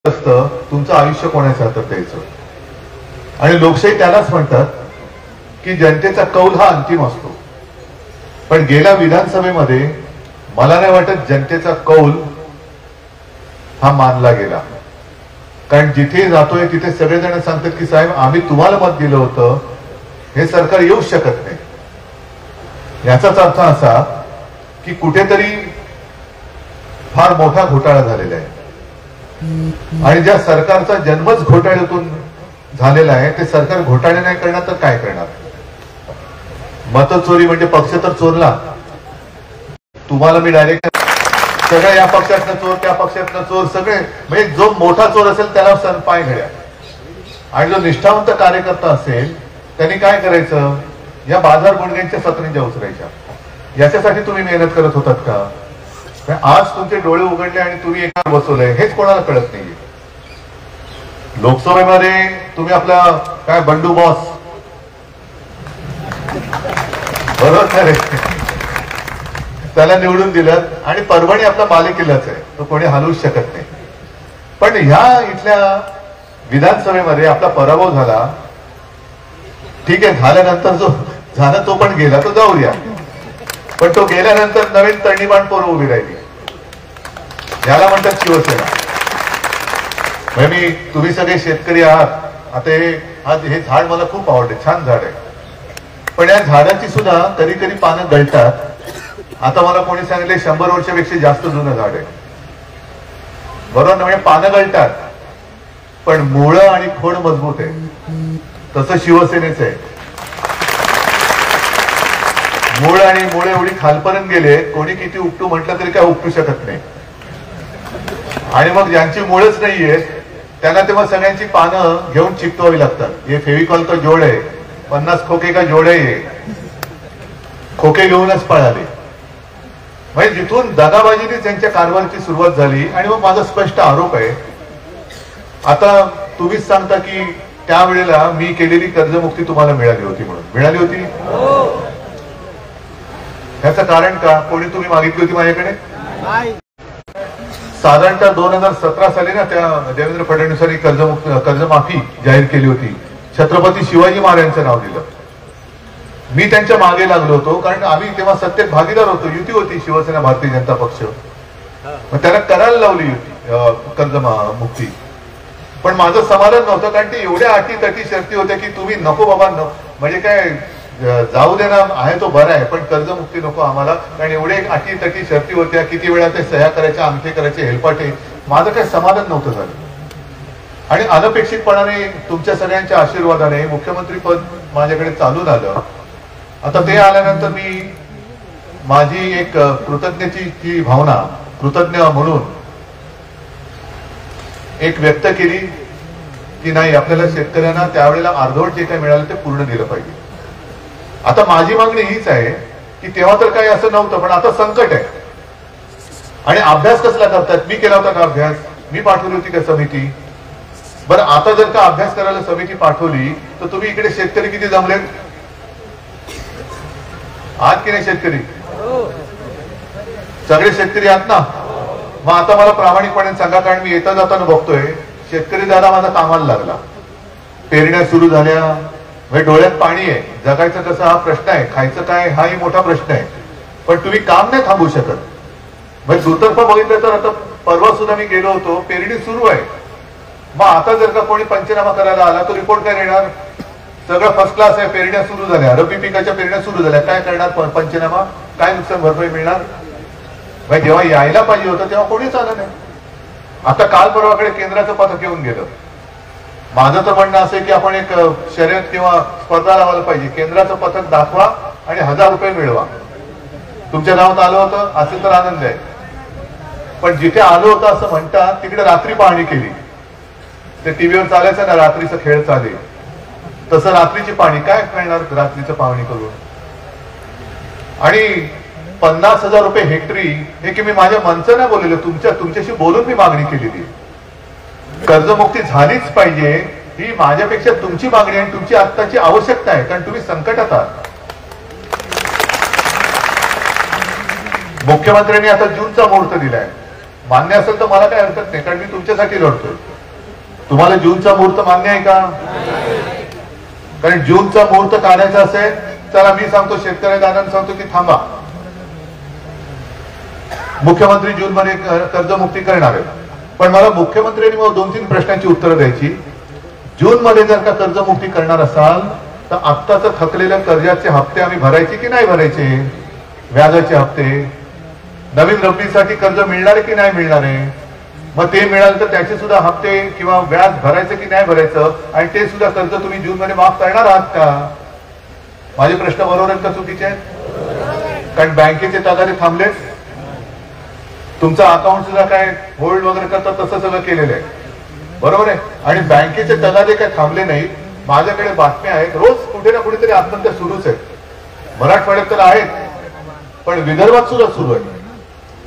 असतं तुमचं आयुष्य कोणाच्या हातात द्यायचं. आणि लोकशाही त्यालाच म्हणतात की जनतेचा कौल हा अंतिम असतो. पण गेल्या विधानसभेमध्ये मला नाही वाटत जनतेचा कौल हा मानला गेला. कारण जिथे जातोय तिथे सगळेजण सांगतात की साहेब आम्ही तुम्हाला मत दिलं होतं, हे सरकार येऊच शकत नाही. याचाच अर्थ असा की कुठेतरी फार मोठा घोटाळा झालेला आहे. आणि ज्या सरकारचा जन्मच घोटाळ्यातून झालेला आहे ते सरकार घोटाळे नाही करणार तर काय करणार. मतचोरी म्हणजे पक्ष तर चोरला. तुम्हाला मी डायरेक्ट सगळं या पक्षातनं चोर त्या पक्षातनं चोर सगळे म्हणजे जो मोठा चोर असेल त्याला पाय घड्या. आणि जो निष्ठावंत कार्यकर्ता असेल त्यांनी काय करायचं, या बाजार गुंडग्यांच्या सतरंज्या उचलायच्या. याच्यासाठी तुम्ही मेहनत करत होतात का? आज तुमचे डोळे उघडले आणि तुम्ही एका बसवलंय हेच कोणाला कळत नाहीये. लोकसभेमध्ये तुम्ही आपला काय बंडू बॉस बरोबर रे त्याला निवडून दिलं आणि परभणी आपला मालकीलाच आहे, तो कोणी हलवूच शकत नाही. पण ह्या इथल्या विधानसभेमध्ये आपला पराभव झाला. ठीक आहे, झाल्यानंतर जो झाला तो पण गेला, तो जाऊ द्या. पण तो गेल्यानंतर नवीन तरणीबाण पोरं उभी राहिली. याला म्हणतात शिवसेना. मी तुम्ही सगळे शेतकरी आहात. आता हे झाड मला खूप आवडते, छान झाड आहे. पण या झाडाची सुद्धा कधी कधी पानं गळतात. आता मला कोणी सांगितले 100 वर्षापेक्षा जास्त जुनं झाड आहे. बरोबर ना? म्हणजे पानं गळतात पण मुळं आणि खोड मजबूत आहे. तसं शिवसेनेचं आहे. मूळ आणि मुळे एवढी खालपर्यंत गेले, कोणी किती उपटू म्हटलं तरी काय उपटू शकत नाही. आणि मग ज्यांची मुळच नाहीये त्यांना तेव्हा सगळ्यांची पानं घेऊन चिकटवावी लागतात. हे फेविकॉल का जोड आहे, 50 खोके का जोड आहे, खोके घेऊनच पळाले. म्हणजे जिथून दगाबाजीने त्यांच्या कारभाराची सुरुवात झाली. आणि मग माझा स्पष्ट आरोप आहे, आता तुम्हीच सांगता की त्यावेळेला मी केलेली कर्जमुक्ती तुम्हाला मिळाली होती म्हणून. मिळाली होती? ह्याचं कारण का? कोणी तुम्ही मागितली होती माझ्याकडे? साधारणतः 2017 साली ना त्या देवेंद्र फडणवीसांनी कर्जमाफी जाहीर केली होती. छत्रपती शिवाजी महाराजांचं नाव दिलं. मी त्यांच्या मागे लागलो होतो कारण आम्ही तेव्हा सत्तेत भागीदार होतो. युती होती शिवसेना भारतीय जनता पक्ष. मग त्याला करायला लावली युती कर्जमुक्ती. पण माझं समाधान नव्हतं कारण ते एवढ्या अटी शर्ती होत्या की तुम्ही नको बाबा म्हणजे काय जाऊ दे ना, आहे तो बरा आहे पण कर्जमुक्ती नको आम्हाला. कारण एवढे अटी शर्ती होत्या, किती वेळा ते सह्या करायच्या, अंगठे करायचे, हेलपाटे. माझं काही समाधान नव्हतं झालं. आणि अनपेक्षितपणाने तुमच्या सगळ्यांच्या आशीर्वादाने मुख्यमंत्री पद माझ्याकडे चालून आलं. आता ते आल्यानंतर मी माझी एक कृतज्ञतेची भावना कृतज्ञ म्हणून एक व्यक्त केली की नाही, आपल्याला शेतकऱ्यांना त्यावेळेला अर्धवट जे काही मिळालं ते पूर्ण दिलं पाहिजे. आता माझी मागणी हीच आहे की तेव्हा तर काही असं नव्हतं पण आता संकट आहे. आणि अभ्यास कसला करतात? मी केला होता का अभ्यास? मी पाठवली होती का समिती? बरं, आता जर का अभ्यास करायला समिती पाठवली तर तुम्ही इकडे शेतकरी किती जमले आहात की नाही? शेतकरी सगळे शेतकरी आहात ना? मग आता मला प्रामाणिकपणे सांगा, कारण मी येता जाताना बघतोय शेतकरी दादा माझा कामाला लागला. पेरण्या सुरू झाल्या, म्हणजे डोळ्यात पाणी आहे. जगायचं कसं हा प्रश्न आहे, खायचं काय हाही मोठा प्रश्न आहे. पण तुम्ही काम नाही थांबू शकत. म्हणजे दुतर्फा बघितलं तर आता परवा सुद्धा मी गेलो होतो, पेरणी सुरू आहे. मग आता जर का कोणी पंचनामा करायला आला तो रिपोर्ट काय देणार? सगळं फर्स्ट क्लास आहे, पेरण्या सुरू झाल्या, रब्बी पिकाच्या पेरण्या सुरू झाल्या, काय करणार पंचनामा? काय नुकसान भरपाई मिळणार? म्हणजे जेव्हा यायला पाहिजे होतं तेव्हा कोणीच आलं नाही. आता काल परवाकडे केंद्राचं पथक येऊन गेलं. माझं तर म्हणणं असं की आपण एक शर्यत किंवा स्पर्धा लावायला पाहिजे. केंद्राचं पथक दाखवा आणि 1000 रुपये मिळवा. तुमच्या गावात आलं होतं असेल तर आनंद आहे. पण जिथे आलं होतं असं म्हणतात तिकडे रात्री पाहणी केली. ते टीव्हीवर चालायचं ना, रात्रीचं खेळ चालेल तसं रात्रीची पाहणी. काय करणार रात्रीचं पाहणी करून? आणि 50,000 रुपये हेक्टरी हे की मी माझ्या मनचं नाही बोललेलं, तुमच्याशी बोलून मी मागणी केलेली. कर्जमुक्ती झालीच पाहिजे ही माझ्यापेक्षा तुमची मागणी आणि तुमची आत्ताची आवश्यकता आहे. कारण तुम्ही संकटात आहात. मुख्यमंत्र्यांनी आता जूनचा मुहूर्त दिलाय. मान्य असेल तर मला काही हरकत नाही कारण मी तुमच्यासाठी लढतोय. तुम्हाला जूनचा मुहूर्त मान्य आहे का? कारण जूनचा मुहूर्त काढायचा असेल, चला मी सांगतो, शेतकरी दादांना सांगतो की थांबा, मुख्यमंत्री जून मध्ये कर्जमुक्ती करणार आहे. पण मला मुख्यमंत्र्यांनी मग 2-3 प्रश्नांची उत्तरं द्यायची. जून मध्ये जर का कर्जमुक्ती करणार असाल तर आत्ताच थकलेल्या कर्जाचे हप्ते आम्ही भरायचे की नाही भरायचे? व्याजाचे हप्ते, नवीन रब्बीसाठी कर्ज मिळणार आहे की नाही मिळणार आहे? मग ते मिळालं तर त्याचे सुद्धा हप्ते किंवा व्याज भरायचं की नाही भरायचं? आणि ते सुद्धा कर्ज तुम्ही जून मध्ये माफ करणार आहात का? माझे प्रश्न बरोबर आहेत का चुकीचे आहेत? कारण बँकेचे तगारे थांबलेत, तुमचं अकाउंट सुद्धा काय होल्ड वगैरे करतात तसं सगळं केलेलं आहे, बरोबर आहे. आणि बँकेचे तगादे काय थांबले नाहीत. माझ्याकडे बातम्या आहेत, रोज कुठे ना कुठेतरी आत्महत्या सुरूच आहेत. मराठवाड्यात तर आहेत, पण विदर्भात सुद्धा सुरू आहे.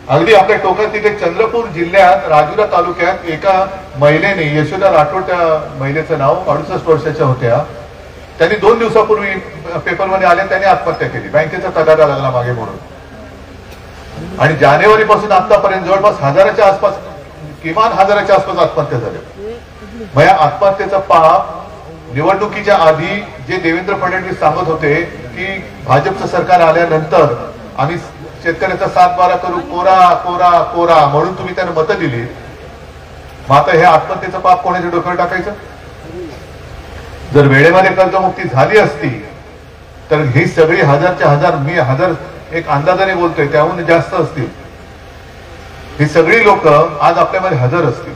अगदी आपल्या टोकात तिथे चंद्रपूर जिल्ह्यात राजुरा तालुक्यात एका महिलेने, यशोदा राठोड त्या महिलेचं नाव, 68 वर्षाच्या होत्या, त्यांनी 2 दिवसापूर्वी पेपरमध्ये आले, त्यांनी आत्महत्या केली. बँकेचा तगादा लागला मागे म्हणून. आणि जानेवारी पासून आतापर्यंत जवळपास 1000च्या आसपास, किमान 1000च्या आसपास आत्महत्या झाल्या. मग या आत्महत्येचा पाप निवडणुकीच्या आधी जे देवेंद्र फडणवीस सांगत होते की भाजपचं सरकार आल्यानंतर आम्ही शेतकऱ्याचा 7-12 करू, कोरा कोरा कोरा म्हणून तुम्ही त्यांना मतं दिली. मग आता हे आत्महत्येचं पाप कोणाच्या डोक्यावर टाकायचं? जर वेळेमध्ये कर्जमुक्ती झाली असती तर ही सगळी 1000च्या 1000, मी 1000 एक अंदाजाने बोलतोय, त्याहून जास्त असतील. ही सगळी लोक आज आपल्यामध्ये हजर असतील.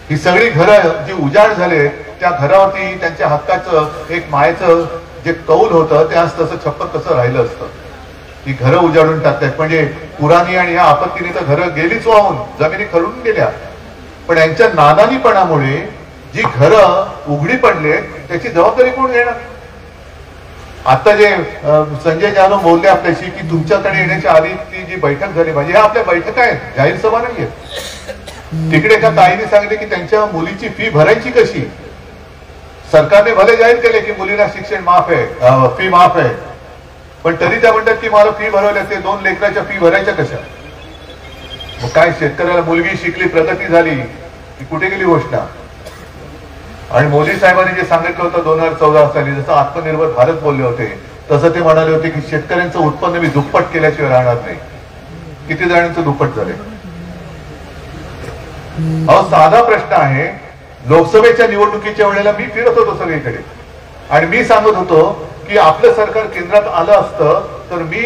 ही सगळी घरं जी उजाड झाले, त्या घरावरती त्यांच्या हक्काचं एक मायेचं जे कौल होतं ते आज तसं छप्पर तसं राहिलं असतं. ही घरं उजाडून टाकतात. म्हणजे पुराणी आणि या आपत्तीने तर घरं गेलीच वाहून, जमिनी खरडून गेल्या. पण यांच्या नादानीपणामुळे जी घरं उघडी पडले त्याची जबाबदारी कोण घेणार? आता जे संजय जाधव बोलले आपल्याशी की तुमच्याकडे येण्याच्या आधी ती जी बैठक झाली, म्हणजे ह्या आपल्या बैठका आहेत, जाहीर सभा नाहीये. तिकडे एका ताईने सांगितले की त्यांच्या मुलीची फी भरायची कशी. सरकारने भले जाहीर केले की मुलीला शिक्षण माफ आहे, फी माफ आहे, पण तरी त्या म्हणतात की मला फी भरवली असते, 2 लेकराच्या फी भरायच्या कशा? मग काय शेतकऱ्याला मुलगी शिकली, प्रगती झाली, ती कुठे गेली घोषणा? आणि मोदी साहेबांनी जे सांगितलं होतं 2014 साली, जसं आत्मनिर्भर भारत बोलले होते, तसं ते म्हणाले होते की शेतकऱ्यांचं उत्पन्न मी दुप्पट केल्याशिवाय राहणार नाही. किती जणांचं दुप्पट झाले? अहो साधा प्रश्न आहे. लोकसभेच्या निवडणुकीच्या वेळेला मी फिरत होतो सगळीकडे आणि मी सांगत होतो की आपलं सरकार केंद्रात आलं असतं तर मी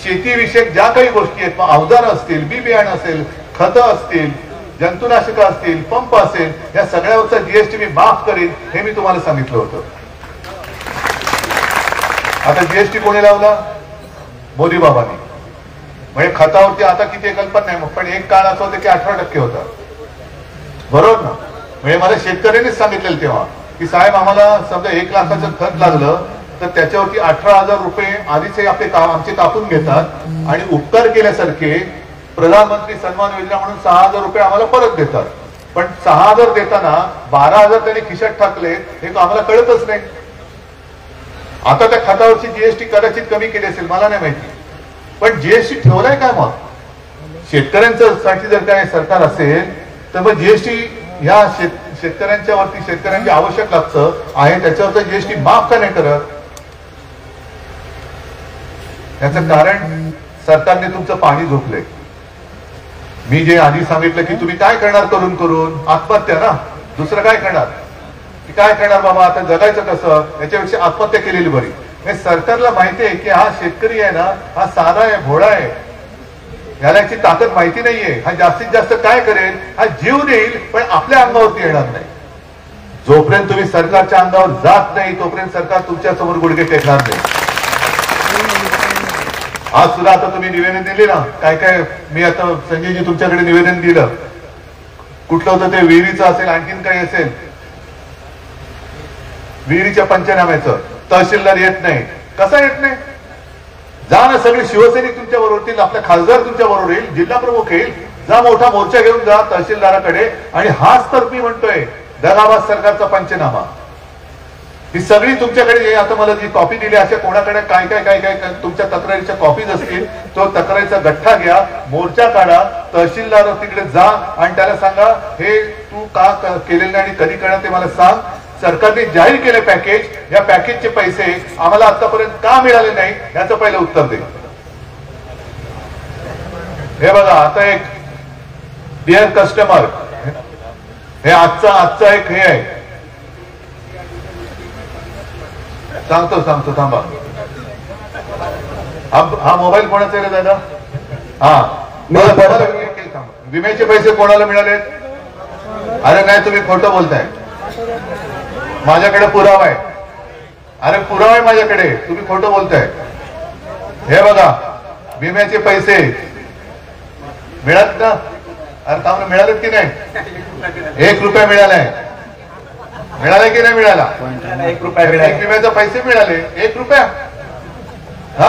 शेतीविषयक ज्या काही गोष्टी आहेत, अवजार असतील, बी बियाणं असेल, खतं असतील, जंतुनाशक असतील, पंप असेल, या सगळ्यावरचा जीएसटी मी माफ करीन, हे मी तुम्हाला सांगितलं होतं. आता जीएसटी कोणी लावला? मोदी बाबांनी. म्हणजे खतावरती आता किती कल्पना नाही, पण एक काळ असं होतं की 18% होता, बरोबर ना? म्हणजे मला शेतकऱ्यांनीच सांगितलेलं तेव्हा की साहेब आम्हाला समजा 1 लाखाचं खत लागलं तर त्याच्यावरती 18,000 रुपये आधीच आपले आमचे कापून घेतात आणि उपकार केल्यासारखे प्रधानमंत्री सन्मान योजना म्हणून 6,000 रुपये आम्हाला परत देतात. पण 6,000 देताना 12,000 त्यांनी खिशात टाकले, हे आम्हाला कळतच नाही. आता त्या खतावरची जीएसटी कदाचित कमी केली असेल, मला नाही माहिती, पण जीएसटी ठेवलाय काय? मग शेतकऱ्यांच्या साठी जर काय सरकार असेल तर मग जीएसटी ह्या शेतकऱ्यांच्या वरती, शेतकऱ्यांची आवश्यक लागतं आहे त्याच्यावरचा जीएसटी माफ का नाही करत? याचं कारण सरकारने तुमचं पाणी झोपलंय. मी जे आधी सांगितलं की तुम्ही काय करणार करून करून? आत्महत्या ना, दुसरं काय करणार? की काय करणार बाबा, आता जगायचं कसं, याच्यापेक्षा आत्महत्या केलेली बरी. सरकारला माहिती आहे की हा शेतकरी आहे ना, हा साधा आहे, भोळा आहे, याला याची ताकद माहिती नाहीये. हा जास्तीत जास्त काय करेल, हा जीव देईल, पण आपल्या अंगावरती येणार नाही. जोपर्यंत तुम्ही सरकारच्या अंगावर जात नाही तोपर्यंत सरकार तुमच्या समोर गुडघे टेकणार नाही. आज सुद्धा आता तुम्ही निवेदन दिले ना, काय काय, मी आता संजयजी तुमच्याकडे निवेदन दिलं, कुठलं होतं ते, विहिरीचं असेल, आणखीन काही असेल, विहिरीच्या पंचनाम्याचं. तहसीलदार येत नाही. कसा येत नाही? जा ना, सगळे शिवसैनिक तुमच्या बरोबर येतील, आपले खासदार तुमच्या बरोबर येईल, जिल्हा प्रमुख येईल, जा मोठा मोर्चा घेऊन जा तहसीलदाराकडे आणि हाच तर मी म्हणतोय दगाबाज सरकारचा पंचनामा. ही सगळी तुमच्याकडे आता मला जी कॉपी दिली अशा कोणाकडे काय काय काय काय तुमच्या तक्रारीच्या कॉपीज असतील, तो तक्रारीचा गठ्ठा घ्या, मोर्चा काढा, तहसीलदार तिकडे जा आणि त्याला सांगा हे तू का केलेलं नाही आणि कधी करणार ते मला सांग. सरकारने जाहीर केले पॅकेज, या पॅकेजचे पैसे आम्हाला आतापर्यंत का मिळाले नाही याचं पहिलं उत्तर दे. हे बघा आता एक डिअर कस्टमर, हे आजचा एक हे आहे, सांगतो थांबा. हा मोबाईल कोणाचा आहे रे दादा? हा, विम्याचे पैसे कोणाला मिळाले? अरे नाही, तुम्ही खोटं बोलताय. माझ्याकडे पुरावा आहे. अरे पुरावा आहे माझ्याकडे, तुम्ही खोटं बोलताय. हे बघा विम्याचे पैसे मिळाले ना? अरे काम मिळालेत की नाही? 1 रुपया मिळालाय. मिळालाय की नाही मिळाला? 1 रुपया मिळाला. विम्याचे पैसे मिळाले 1 रुपया. हा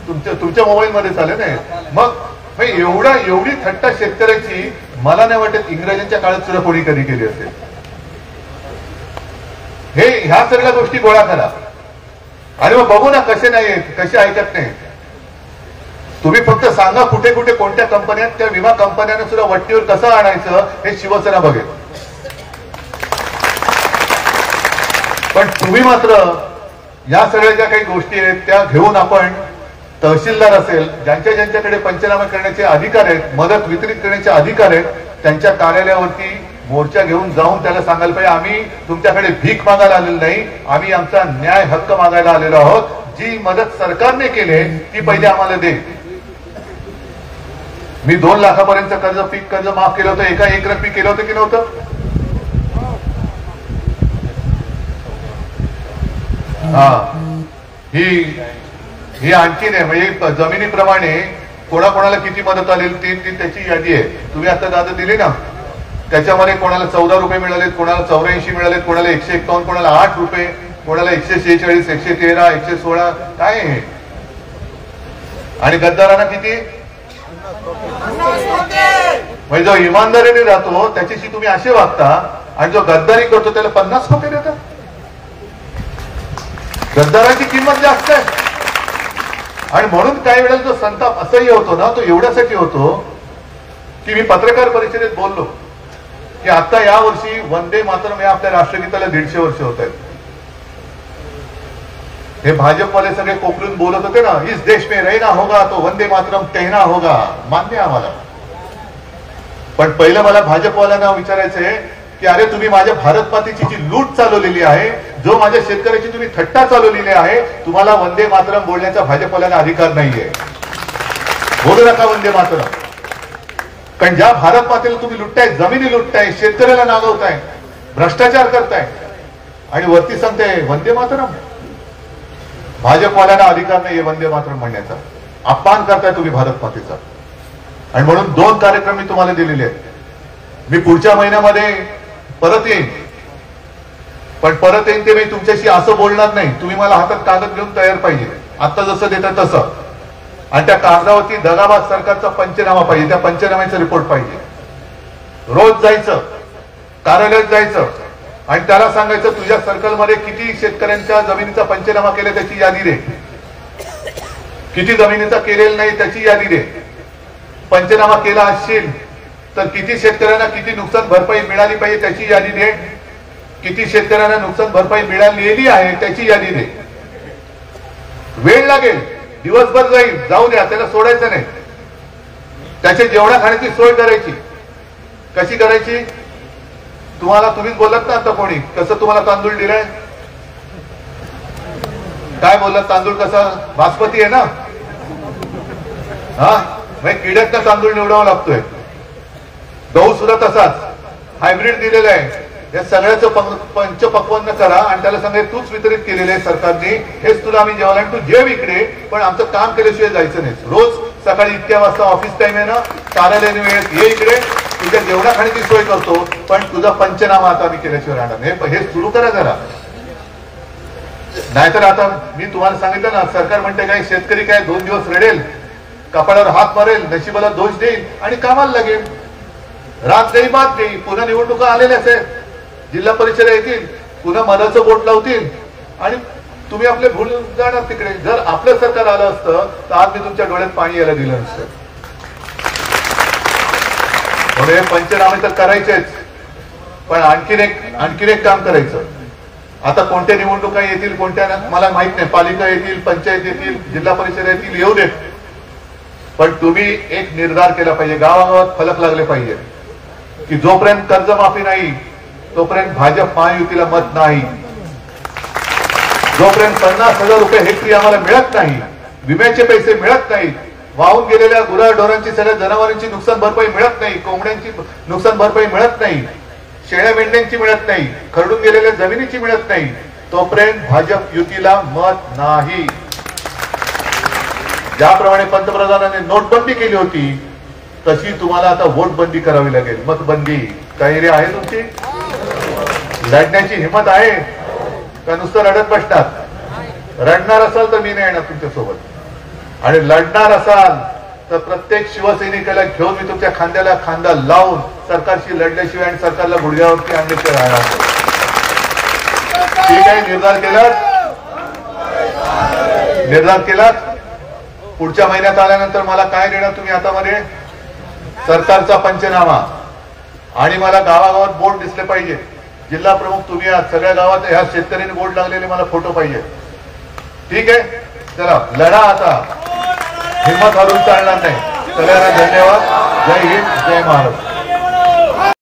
तुमच्या मोबाईल मध्ये चालेल नाही. मग एवढी थट्टा शेतकऱ्याची मला नाही वाटत इंग्रजांच्या काळात सुद्धा कोणी कधी केली असेल. ह्या सगळ्या गोष्टी गोळा करा आणि मग बघू ना कसे नाही कसे ऐकत नाही. तुम्ही फक्त सांगा कुठे कुठे कोणत्या कंपन्यात, त्या विमा कंपन्यांना सुद्धा वट्टीवर कसं आणायचं हे शिवसेना बघेल. पण तुम्ही मात्र या सगळ्या ज्या काही गोष्टी आहेत त्या घेऊन आपण तहसीलदार असेल, ज्यांच्याकडे पंचनामे करण्याचे अधिकार आहेत, मदत वितरित करण्याचे अधिकार आहेत, त्यांच्या कार्यालयावरती मोर्चा घेऊन जाऊन त्याला सांगायला पाहिजे आम्ही तुमच्याकडे भीक मागायला आलेलो नाही, आम्ही आमचा न्याय हक्क मागायला आलेलो आहोत. जी मदत सरकारने केली ती पहिले आम्हाला दे. मी 2 लाखापर्यंत पीक कर्ज माफ केलं होतं, एका एकरात पीक केलं होतं की नव्हतं? ही आणखी नाही, म्हणजे जमिनीप्रमाणे कोणाकोणाला किती मदत आली ती त्याची यादी आहे. तुम्ही आता दादा दिली ना, त्याच्यामध्ये कोणाला 14 रुपये मिळालेत, कोणाला 84 मिळालेत, कोणाला 151, कोणाला 8 रुपये, कोणाला 146, 113, 116, काय आहे. आणि गद्दारांना किती? म्हणजे जो इमानदारीने राहतो त्याच्याशी तुम्ही असे वागता आणि जो गद्दारी करतो त्याला 50 रुपये देतात. गद्दाराची किंमत जास्त आहे. आणि म्हणून काही वेळेला जो संताप असह्य होतो ना, तो एवढ्यासाठी होतो की मी पत्रकार परिषदेत बोललो की आता या वर्षी वंदे मातरम या आपल्या राष्ट्रगीताला 150 वर्ष होत आहेत. हे भाजपवाले सगळे कोकरून बोलत होते ना, इस देश में रहना होगा तो वंदे मातरम कहना होगा. मान्य आम्हाला. पण पहिलं मला भाजपवाल्यांना विचारायचंय की अरे तुम्ही माझ्या भारत मातेची जी लूट चालवलेली आहे, जो माझ्या शेतकऱ्याची तुम्ही थट्टा चालवलेली आहे, तुम्हाला वंदे मातरम बोलण्याचा भाजपवाल्यांना अधिकार नाहीये. बोलू नका वंदे मातरम. कारण ज्या भारत मातेला तुम्ही लुटताय, जमिनी लुटताय, शेतकऱ्याला नागवताय, भ्रष्टाचार करताय आणि वरती सांगताय वंदे मातरम. भाजपवाल्यांना अधिकार नाहीये वंदे मातरम म्हणण्याचा. अपमान करताय तुम्ही भारत मातेचा. आणि म्हणून 2 कार्यक्रम मी तुम्हाला दिलेले आहेत. मी पुढच्या महिन्यामध्ये परत येईन, पण परत येईन ते मी तुमच्याशी असं बोलणार नाही. तुम्ही मला हातात कागद घेऊन तयार पाहिजे, आता जसं देतात तसं. आणि त्या कागदावरती दगाबाज सरकारचा पंचनामा पाहिजे, त्या पंचनाम्याचा रिपोर्ट पाहिजे. रोज जायचं, कार्यालयात जायचं आणि त्याला सांगायचं तुझ्या सर्कलमध्ये किती शेतकऱ्यांच्या जमिनीचा पंचनामा केला त्याची यादी दे, किती जमिनीचा केलेला नाही त्याची यादी दे. पंचनामा केला असशील तर किती शेतकऱ्यांना किती नुकसान भरपाई मिळाली पाहिजे त्याची यादी दे, किती शेतकऱ्यांना नुकसान भरपाई मिळालेली आहे त्याची यादी दे. वेळ लागेल, दिवसभर जाईल, जाऊ द्या, त्याला सोडायचं नाही. त्याच्या जेवणा खाण्याची सोय करायची. कशी करायची? तुम्हीच बोलत ना आता कोणी कसं तुम्हाला तांदूळ दिलाय, काय बोलत? तांदूळ कसा बासमती आहे ना, हा किड्यातला तांदूळ निवडावा लागतोय. गहू सुद्धा तसाच हायब्रिड दिलेला आहे. या सगळ्याचं पंचपक्वान्न करा आणि त्याला सांगा तूच वितरित केलेलं आहे सरकारने, हेच तुला आम्ही जेवायला, तू जेव इकडे, पण आमचं काम केल्याशिवाय जायचं नाही. रोज सकाळी इतक्या वाजता ऑफिस टाइम आहे ना, कार्यालयाने वेळेत ये इकडे, तुझ्या जेवणा खाण्याची सोय करतो, पण तुझा पंचनामा आता आम्ही केल्याशिवाय राहणार नाही. हे सुरू करा जरा. नाहीतर आता मी तुम्हाला सांगितलं ना, सरकार म्हणते काय शेतकरी काय 2 दिवस रडेल, कपाळावर हात मारेल, नशिबाला दोष देईल आणि कामाला लागेल. रात गई बात गई. पुन्हा निवडणुका आलेल्याच आहेत. जिल्हा परिषद येतील, पुन्हा मनाचं बोट लावतील आणि तुम्ही आपले भूल जाणार तिकडे. जर आपलं सरकार आलं असतं तर आज मी तुमच्या डोळ्यात पाणी यायला दिलं नसतं. म्हणून हे पंचनामे तर करायचेच, पण आणखीन एक काम करायचं. आता कोणत्या निवडणुका येतील कोणत्या मला माहित नाही, पालिका येतील, पंचायत येतील, जिल्हा परिषद येतील, येऊ देत, पण तुम्ही एक निर्धार केला पाहिजे, गावागावात फलक लागले पाहिजे की जोपर्यंत कर्जमाफी नाही तोपर्यंत भाजप महायुतीला मत नाही. जोपर्यंत 50,000 रुपये हेक्टरी आम्हाला मिळत नाही, विम्याचे पैसे मिळत नाहीत, वाहून गेलेल्या गुराढोरांची, सगळ्या जनावरांची नुकसान भरपाई मिळत नाही, कोंबड्यांची नुकसान भरपाई मिळत नाही, शेळ्या मेंढ्यांची मिळत नाही, खरडून गेलेल्या जमिनीची मिळत नाही, तोपर्यंत भाजप युतीला मत नाही. ज्याप्रमाणे पंतप्रधानांनी नोटबंदी केली होती तशी तुम्हाला आता वोटबंदी करावी लागेल, मतबंदी. तयारी आहे तुमची? लढण्याची हिंमत आहे का नुसतं रडत बसणार? रडणार असाल तर मी नाही येणार तुमच्यासोबत, आणि लढणार असाल तर प्रत्येक शिवसैनिकाला घेऊन मी तुमच्या खांद्याला खांदा लावून सरकारशी लढल्याशिवाय आणि सरकारला गुडघ्यावरती आणल्याशिवाय राहणार. ठीक आहे, निर्धार केलात. पुढच्या महिन्यात आल्यानंतर मला काय देणार तुम्ही हातामध्ये? सरकारचा पंचनामा, आणि मला गावागावात बोर्ड दिसले पाहिजे. जिल्हा प्रमुख तुम्ही आहात, सगळ्या गावात ह्या शेतकऱ्यांनी बोर्ड लागलेले मला फोटो पाहिजे. ठीक आहे, चला लढा आता, हिंमत हरून चालणार नाही. सगळ्यांना धन्यवाद. जय हिंद, जय महाराष्ट्र.